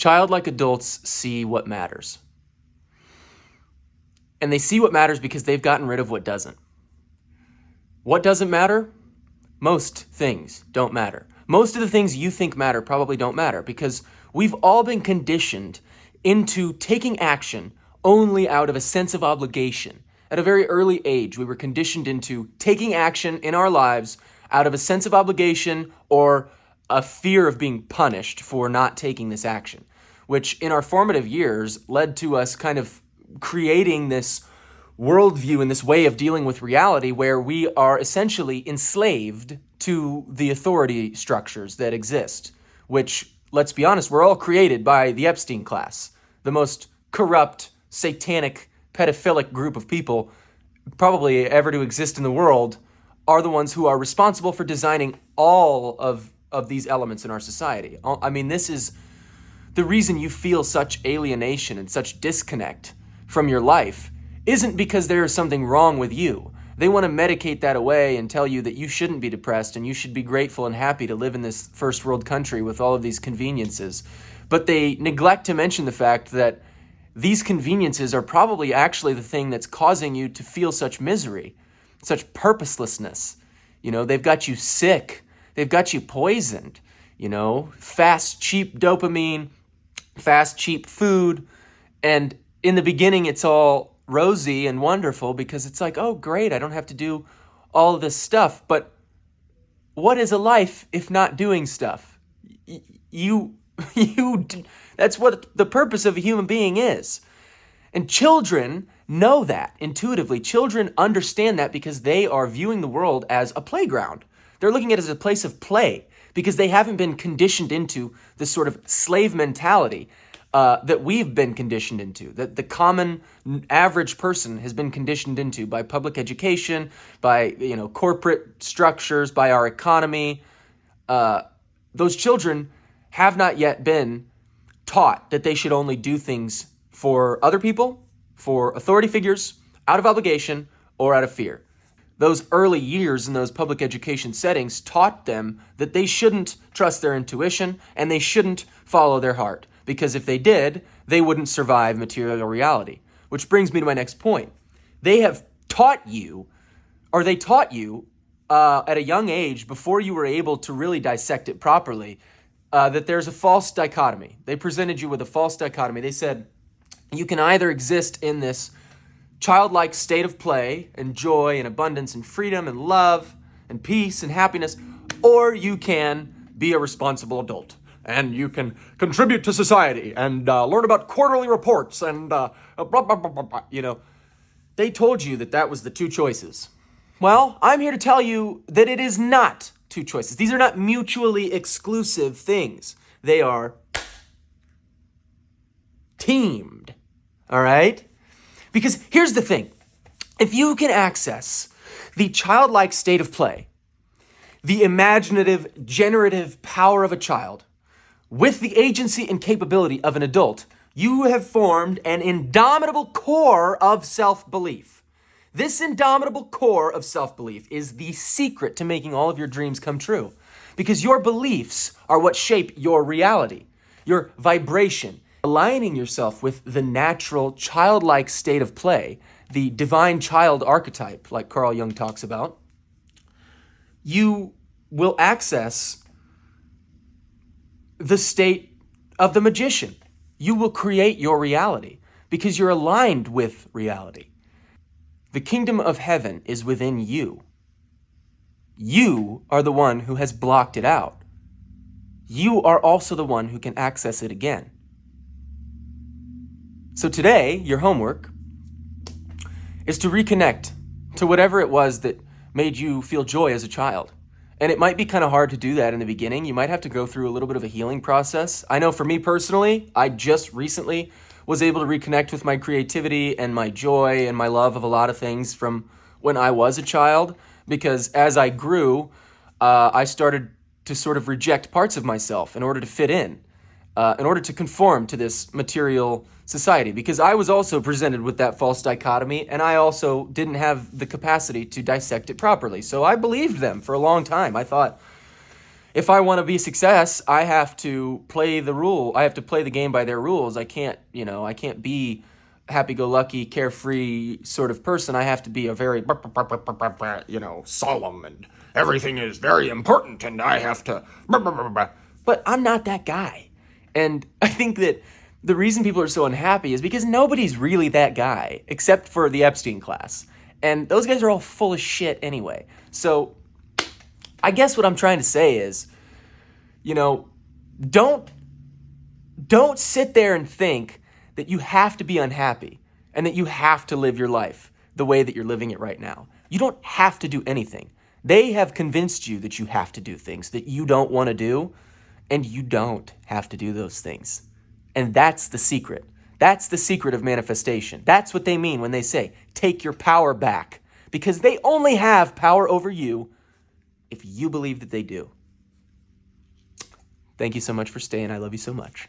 Childlike adults see what matters. And they see what matters because they've gotten rid of what doesn't. What doesn't matter? Most things don't matter. Most of the things you think matter probably don't matter because we've all been conditioned into taking action only out of a sense of obligation. At a very early age, we were conditioned into taking action in our lives out of a sense of obligation or a fear of being punished for not taking this action, which in our formative years led to us kind of creating this worldview and this way of dealing with reality where we are essentially enslaved to the authority structures that exist, which, let's be honest, were all created by the Epstein class, the most corrupt, satanic, pedophilic group of people probably ever to exist in the world are the ones who are responsible for designing all of these elements in our society. I mean, this is the reason you feel such alienation and such disconnect from your life isn't because there is something wrong with you. They want to medicate that away and tell you that you shouldn't be depressed and you should be grateful and happy to live in this first world country with all of these conveniences. But they neglect to mention the fact that these conveniences are probably actually the thing that's causing you to feel such misery, such purposelessness. You know, they've got you sick. They've got you poisoned. You know, fast, cheap dopamine, fast, cheap food. And in the beginning, it's all rosy and wonderful because it's like, oh, great, I don't have to do all of this stuff. But what is a life if not doing stuff? That's what the purpose of a human being is. And children know that intuitively. Children understand that because they are viewing the world as a playground. They're looking at it as a place of play because they haven't been conditioned into this sort of slave mentality that we've been conditioned into, that the common average person has been conditioned into by public education, by corporate structures, by our economy. Those children have not yet been taught that they should only do things for other people, for authority figures, out of obligation, or out of fear. Those early years in those public education settings taught them that they shouldn't trust their intuition and they shouldn't follow their heart, because if they did, they wouldn't survive material reality. Which brings me to my next point. They taught you at a young age, before you were able to really dissect it properly, that there's a false dichotomy. They presented you with a false dichotomy. They said, you can either exist in this childlike state of play and joy and abundance and freedom and love and peace and happiness, or you can be a responsible adult and you can contribute to society and learn about quarterly reports and blah, blah, blah, blah, blah. They told you that was the two choices. Well, I'm here to tell you that it is not two choices. These are not mutually exclusive things. They are teamed, all right? Because here's the thing. If you can access the childlike state of play, the imaginative, generative power of a child, with the agency and capability of an adult, you have formed an indomitable core of self-belief. This indomitable core of self-belief is the secret to making all of your dreams come true. Because your beliefs are what shape your reality, your vibration. Aligning yourself with the natural childlike state of play, the divine child archetype, like Carl Jung talks about, you will access the state of the magician. You will create your reality because you're aligned with reality. The kingdom of heaven is within you. You are the one who has blocked it out. You are also the one who can access it again. So today, your homework is to reconnect to whatever it was that made you feel joy as a child. And it might be kind of hard to do that in the beginning. You might have to go through a little bit of a healing process. I know for me personally, I just recently was able to reconnect with my creativity and my joy and my love of a lot of things from when I was a child, because as I grew, I started to sort of reject parts of myself in order to fit in order to conform to this material society, because I was also presented with that false dichotomy, and I also didn't have the capacity to dissect it properly. So I believed them for a long time. I thought, if I want to be a success, I have to play the rule. I have to play the game by their rules. I can't, I can't be happy-go-lucky, carefree sort of person. I have to be a very, solemn, and everything is very important, and I have to. But I'm not that guy. And I think that the reason people are so unhappy is because nobody's really that guy, except for the Epstein class. And those guys are all full of shit anyway. So I guess what I'm trying to say is, don't sit there and think that you have to be unhappy and that you have to live your life the way that you're living it right now. You don't have to do anything. They have convinced you that you have to do things that you don't want to do, and you don't have to do those things. And that's the secret. That's the secret of manifestation. That's what they mean when they say, take your power back. Because they only have power over you if you believe that they do. Thank you so much for staying. I love you so much.